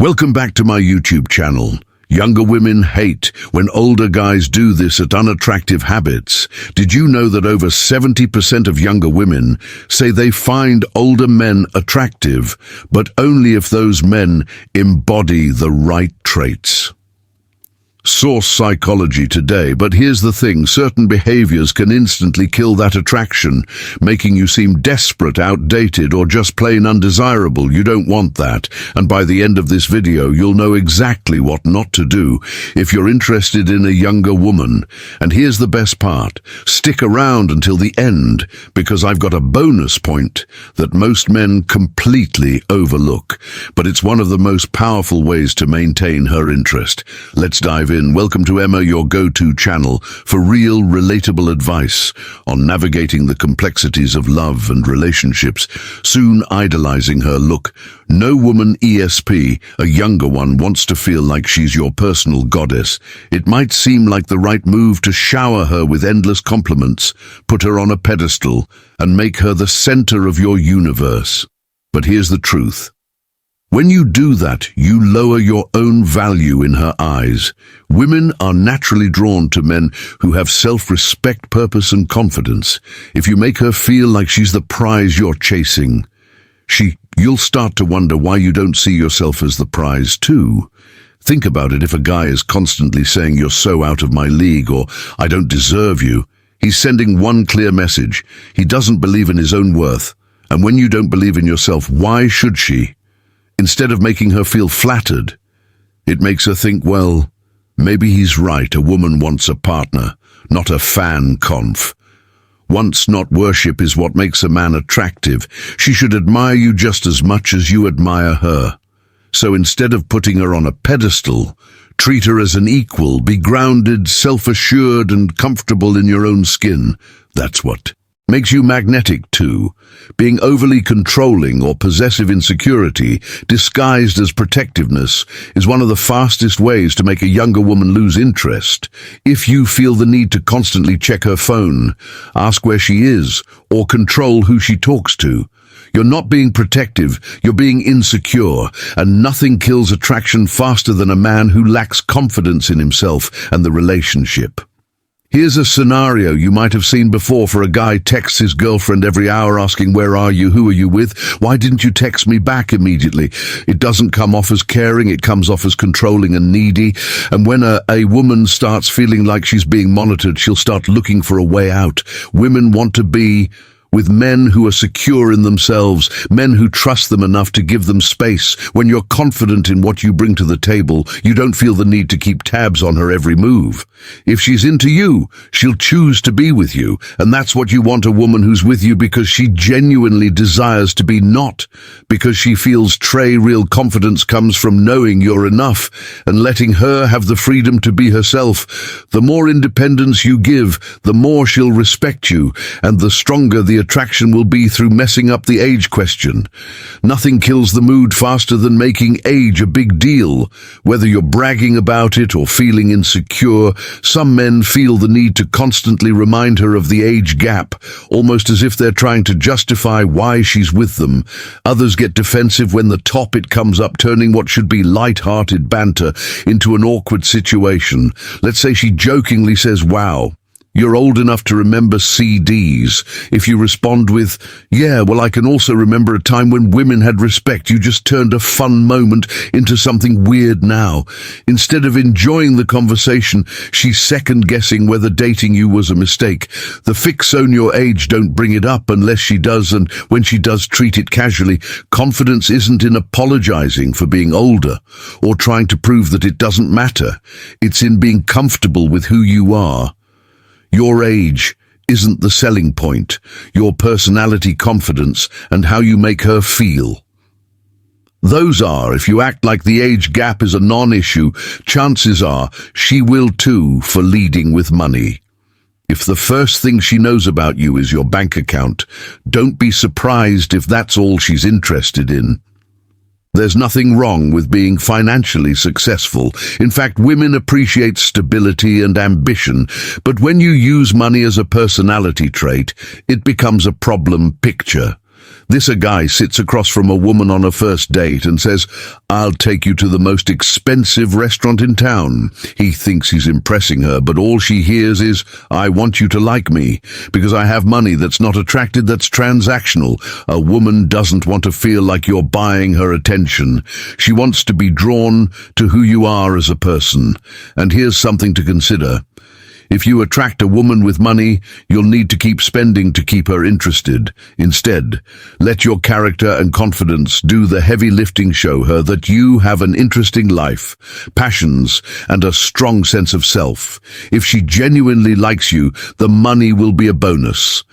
Welcome back to my YouTube channel. Younger women hate when older guys do this at Unattractive Habits. Did you know that over 70% of younger women say they find older men attractive, but only if those men embody the right traits? Source Psychology Today, but here's the thing, certain behaviors can instantly kill that attraction, making you seem desperate, outdated, or just plain undesirable. You don't want that, and by the end of this video, you'll know exactly what not to do if you're interested in a younger woman. And here's the best part, stick around until the end, because I've got a bonus point that most men completely overlook, but it's one of the most powerful ways to maintain her interest. Let's dive in. Welcome to Emma, your go-to channel for real, relatable advice on navigating the complexities of love and relationships. Soon idolizing her. Look, no woman ESP, a younger one, wants to feel like she's your personal goddess. It might seem like the right move to shower her with endless compliments, put her on a pedestal, and make her the center of your universe. But here's the truth. When you do that, you lower your own value in her eyes. Women are naturally drawn to men who have self-respect, purpose, and confidence. If you make her feel like she's the prize you're chasing, you'll start to wonder why you don't see yourself as the prize too. Think about it. If a guy is constantly saying you're so out of my league or I don't deserve you, he's sending one clear message. He doesn't believe in his own worth. And when you don't believe in yourself, why should she? Instead of making her feel flattered, it makes her think, well, maybe he's right. A woman wants a partner, not a fan conf. Wants, not worship, is what makes a man attractive. She should admire you just as much as you admire her. So instead of putting her on a pedestal, treat her as an equal. Be grounded, self-assured, and comfortable in your own skin. That's what makes you magnetic too. Being overly controlling or possessive insecurity, disguised as protectiveness, is one of the fastest ways to make a younger woman lose interest. If you feel the need to constantly check her phone, ask where she is, or control who she talks to, you're not being protective, you're being insecure, and nothing kills attraction faster than a man who lacks confidence in himself and the relationship. Here's a scenario you might have seen before. For a guy texts his girlfriend every hour asking, where are you, who are you with, why didn't you text me back immediately? It doesn't come off as caring, it comes off as controlling and needy. And when a woman starts feeling like she's being monitored, she'll start looking for a way out. Women want to be with men who are secure in themselves, men who trust them enough to give them space. When you're confident in what you bring to the table, you don't feel the need to keep tabs on her every move. If she's into you, she'll choose to be with you, and that's what you want, a woman who's with you because she genuinely desires to be, not because she feels real confidence comes from knowing you're enough and letting her have the freedom to be herself. The more independence you give, the more she'll respect you, and the stronger the attraction will be through messing up the age question. Nothing kills the mood faster than making age a big deal. Whether you're bragging about it or feeling insecure, some men feel the need to constantly remind her of the age gap, almost as if they're trying to justify why she's with them. Others get defensive when the topic comes up, turning what should be light-hearted banter into an awkward situation. Let's say she jokingly says, wow, you're old enough to remember CDs. If you respond with, yeah, well, I can also remember a time when women had respect. You just turned a fun moment into something weird now. Instead of enjoying the conversation, she's second-guessing whether dating you was a mistake. The fix on your age, don't bring it up unless she does, and when she does, treat it casually. Confidence isn't in apologizing for being older or trying to prove that it doesn't matter. It's in being comfortable with who you are. Your age isn't the selling point, your personality, confidence, and how you make her feel. Those are. If you act like the age gap is a non-issue, chances are she will too for leading with money. If the first thing she knows about you is your bank account, don't be surprised if that's all she's interested in. There's nothing wrong with being financially successful. In fact, women appreciate stability and ambition, but when you use money as a personality trait, it becomes a problem picture. This a guy sits across from a woman on a first date and says, "I'll take you to the most expensive restaurant in town." He thinks he's impressing her, but all she hears is, "I want you to like me, because I have money." That's not attractive, that's transactional. A woman doesn't want to feel like you're buying her attention. She wants to be drawn to who you are as a person. And here's something to consider. If you attract a woman with money, you'll need to keep spending to keep her interested. Instead, let your character and confidence do the heavy lifting. Show her that you have an interesting life, passions, and a strong sense of self. If she genuinely likes you, the money will be a bonus,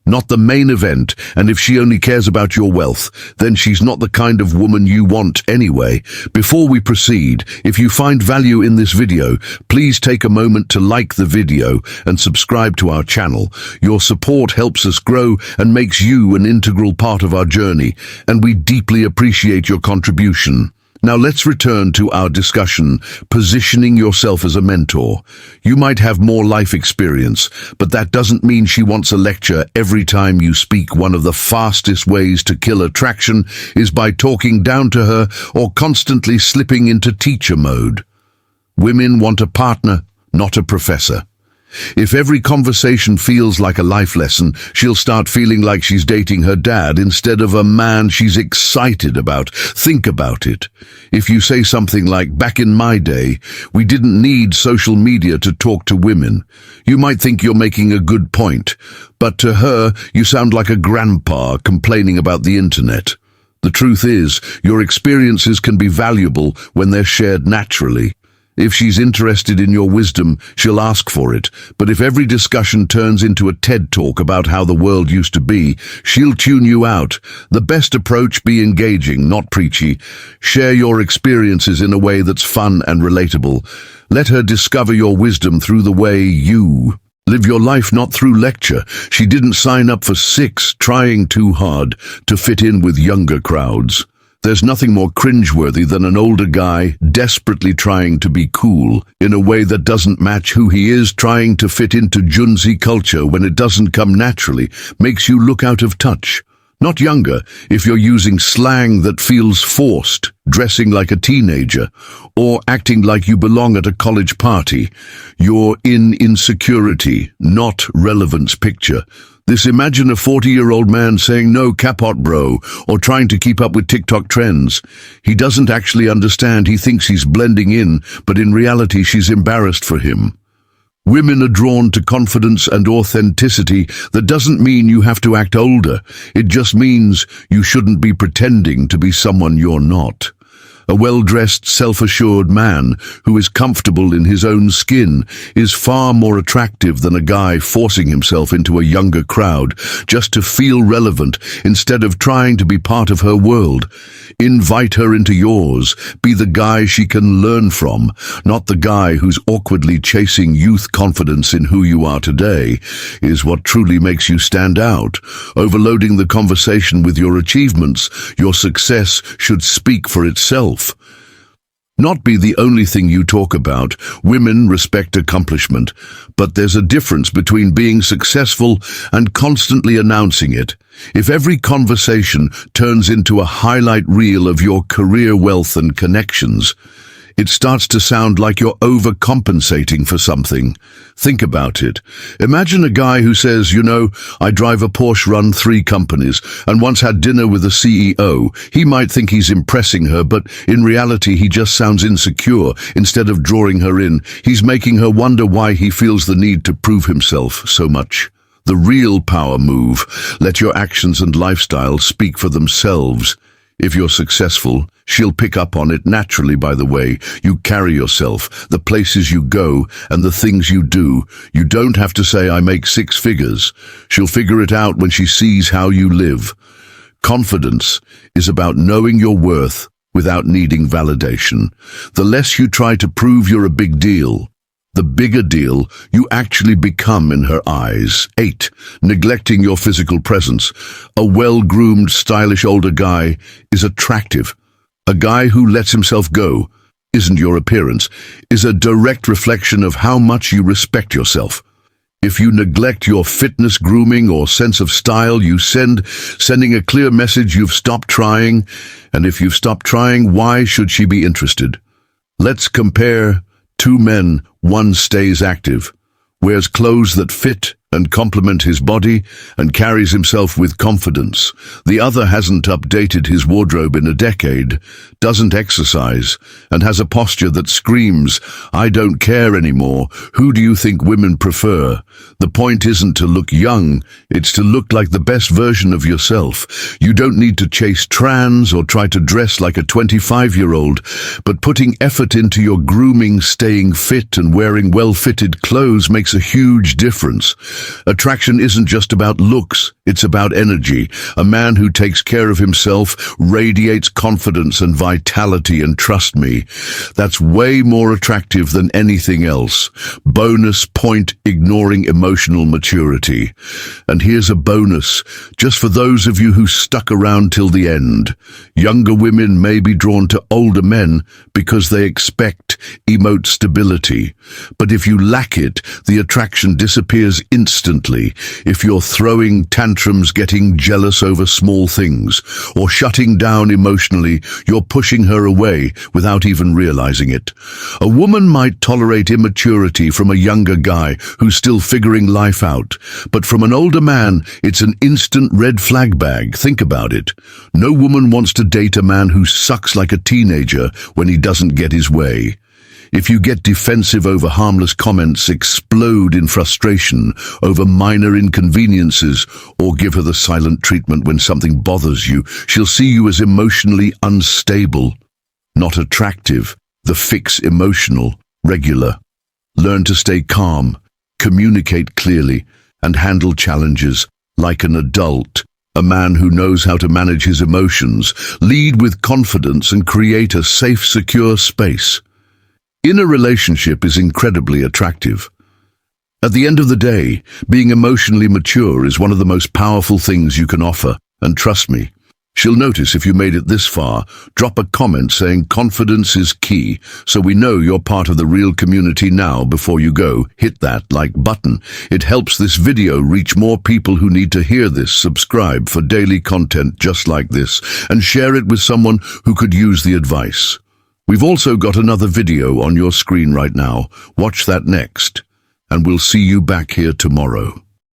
not the main event. And if she only cares about your wealth, then she's not the kind of woman you want anyway. Before we proceed, if you find value in this video, please take a moment to like the video and subscribe to our channel. Your support helps us grow and makes you an integral part of our journey, and we deeply appreciate your contribution. Now let's return to our discussion, positioning yourself as a mentor. You might have more life experience, but that doesn't mean she wants a lecture every time you speak. One of the fastest ways to kill attraction is by talking down to her or constantly slipping into teacher mode. Women want a partner, not a professor. If every conversation feels like a life lesson, she'll start feeling like she's dating her dad instead of a man she's excited about. Think about it. If you say something like, "Back in my day, we didn't need social media to talk to women," you might think you're making a good point, but to her, you sound like a grandpa complaining about the internet. The truth is, your experiences can be valuable when they're shared naturally. If she's interested in your wisdom, she'll ask for it. But if every discussion turns into a TED talk about how the world used to be, she'll tune you out. The best approach: be engaging, not preachy. Share your experiences in a way that's fun and relatable. Let her discover your wisdom through the way you live your life, not through lecture. She didn't sign up for trying too hard to fit in with younger crowds. There's nothing more cringeworthy than an older guy desperately trying to be cool in a way that doesn't match who he is. Trying to fit into Gen Z culture when it doesn't come naturally makes you look out of touch. Not younger, if you're using slang that feels forced, dressing like a teenager, or acting like you belong at a college party. You're in insecurity, not relevance picture. Imagine a 40-year-old man saying, "No capot, bro," or trying to keep up with TikTok trends. He doesn't actually understand. He thinks he's blending in, but in reality she's embarrassed for him. Women are drawn to confidence and authenticity. That doesn't mean you have to act older. It just means you shouldn't be pretending to be someone you're not. A well-dressed, self-assured man who is comfortable in his own skin is far more attractive than a guy forcing himself into a younger crowd just to feel relevant instead of trying to be part of her world. Invite her into yours. Be the guy she can learn from, not the guy who's awkwardly chasing youth. Confidence in who you are today is what truly makes you stand out. Overloading the conversation with your achievements, your success should speak for itself. Not be the only thing you talk about. Women respect accomplishment, but there's a difference between being successful and constantly announcing it. If every conversation turns into a highlight reel of your career, wealth, and connections, it starts to sound like you're overcompensating for something. Think about it. Imagine a guy who says, "You know, I drive a Porsche, run 3 companies, and once had dinner with the CEO." He might think he's impressing her, but in reality he just sounds insecure. Instead of drawing her in, he's making her wonder why he feels the need to prove himself so much. The real power move: let your actions and lifestyle speak for themselves. If you're successful, she'll pick up on it naturally by the way you carry yourself, the places you go, and the things you do. You don't have to say, "I make 6 figures." She'll figure it out when she sees how you live. Confidence is about knowing your worth without needing validation. The less you try to prove you're a big deal, the bigger deal you actually become in her eyes. 8. Neglecting your physical presence. A well-groomed, stylish older guy is attractive. A guy who lets himself go isn't your appearance, is a direct reflection of how much you respect yourself. If you neglect your fitness, grooming, or sense of style, sending a clear message you've stopped trying. And if you've stopped trying, why should she be interested? Let's compare two men. One stays active, wears clothes that fit and complement his body, and carries himself with confidence. The other hasn't updated his wardrobe in a decade, doesn't exercise, and has a posture that screams, "I don't care anymore." Who do you think women prefer? The point isn't to look young, it's to look like the best version of yourself. You don't need to chase trends or try to dress like a 25-year-old, but putting effort into your grooming, staying fit, and wearing well-fitted clothes makes a huge difference. Attraction isn't just about looks, it's about energy. A man who takes care of himself radiates confidence and vitality, and trust me, that's way more attractive than anything else. Bonus point: ignoring emotional maturity. And here's a bonus, just for those of you who stuck around till the end. Younger women may be drawn to older men because they expect stability. But if you lack it, the attraction disappears instantly. If you're throwing tantrums, getting jealous over small things, or shutting down emotionally, you're pushing her away without even realizing it. A woman might tolerate immaturity from a younger guy who's still figuring life out, but from an older man, it's an instant red flag bag. Think about it. No woman wants to date a man who sucks like a teenager when he doesn't get his way. If you get defensive over harmless comments, explode in frustration over minor inconveniences, or give her the silent treatment when something bothers you, she'll see you as emotionally unstable, not attractive. The fix: emotional, regular. Learn to stay calm, communicate clearly, and handle challenges like an adult. A man who knows how to manage his emotions, lead with confidence, and create a safe, secure space. In a relationship is incredibly attractive. At the end of the day, being emotionally mature is one of the most powerful things you can offer, and trust me, she'll notice if you made it this far. Drop a comment saying confidence is key, so we know you're part of the real community. Now, before you go, hit that like button. It helps this video reach more people who need to hear this. Subscribe for daily content just like this, and share it with someone who could use the advice. We've also got another video on your screen right now. Watch that next, and we'll see you back here tomorrow.